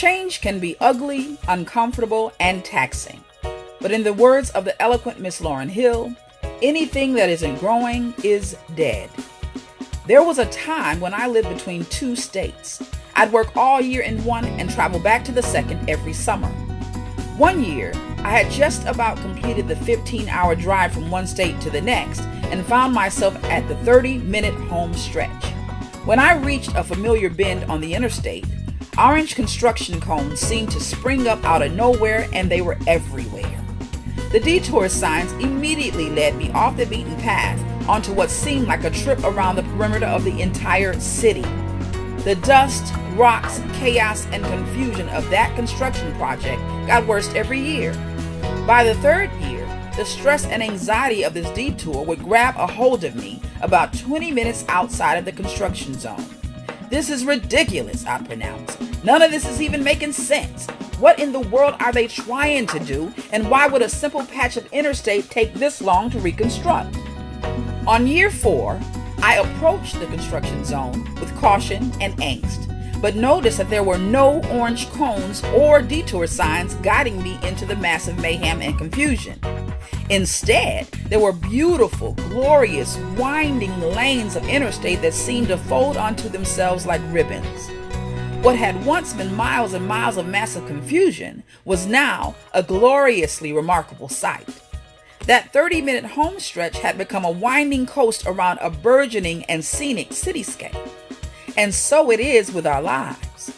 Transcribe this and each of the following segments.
Change can be ugly, uncomfortable, and taxing. But in the words of the eloquent Miss Lauryn Hill, anything that isn't growing is dead. There was a time when I lived between two states. I'd work all year in one and travel back to the second every summer. One year, I had just about completed the 15-hour drive from one state to the next and found myself at the 30-minute home stretch. When I reached a familiar bend on the interstate, orange construction cones seemed to spring up out of nowhere, and they were everywhere. The detour signs immediately led me off the beaten path onto what seemed like a trip around the perimeter of the entire city. The dust, rocks, chaos, and confusion of that construction project got worse every year. By the third year, the stress and anxiety of this detour would grab a hold of me about 20 minutes outside of the construction zone. "This is ridiculous," I'd pronounce. "None of this is even making sense. What in the world are they trying to do, and why would a simple patch of interstate take this long to reconstruct?" On year 4, I approached the construction zone with caution and angst, but noticed that there were no orange cones or detour signs guiding me into the massive mayhem and confusion. Instead, there were beautiful, glorious, winding lanes of interstate that seemed to fold onto themselves like ribbons. What had once been miles and miles of massive confusion was now a gloriously remarkable sight. That 30-minute home stretch had become a winding coast around a burgeoning and scenic cityscape. And so it is with our lives.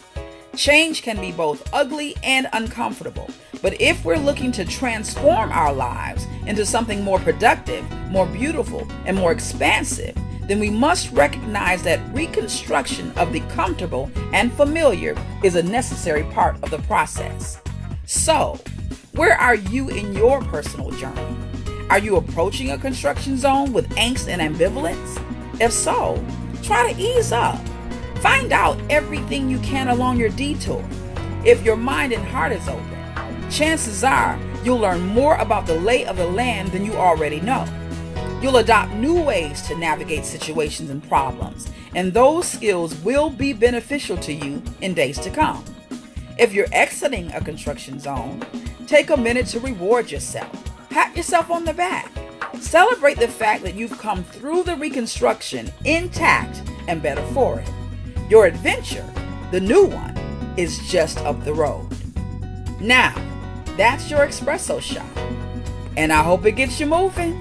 Change can be both ugly and uncomfortable, but if we're looking to transform our lives into something more productive, more beautiful, and more expansive, then we must recognize that reconstruction of the comfortable and familiar is a necessary part of the process. So, where are you in your personal journey? Are you approaching a construction zone with angst and ambivalence? If so, try to ease up. Find out everything you can along your detour. If your mind and heart is open, chances are you'll learn more about the lay of the land than you already know. You'll adopt new ways to navigate situations and problems, and those skills will be beneficial to you in days to come. If you're exiting a construction zone, take a minute to reward yourself. Pat yourself on the back. Celebrate the fact that you've come through the reconstruction intact and better for it. Your adventure, the new one, is just up the road. Now, that's your espresso shot, and I hope it gets you moving.